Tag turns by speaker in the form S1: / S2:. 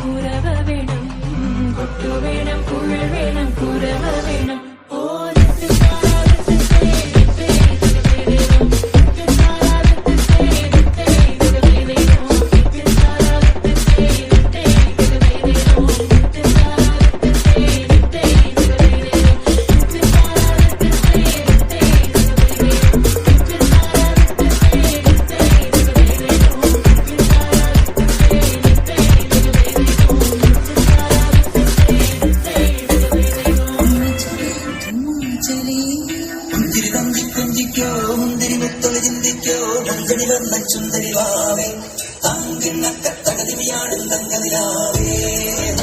S1: കുരവ വേണം, കൊട്ടു വേണം, കുഴൽ വേണം, കുരവ വേണം.
S2: ചുന്തരിവാവേ തങ്കിണ്ണക്കത്തകതിയാണ് തങ്കനിലാവേ.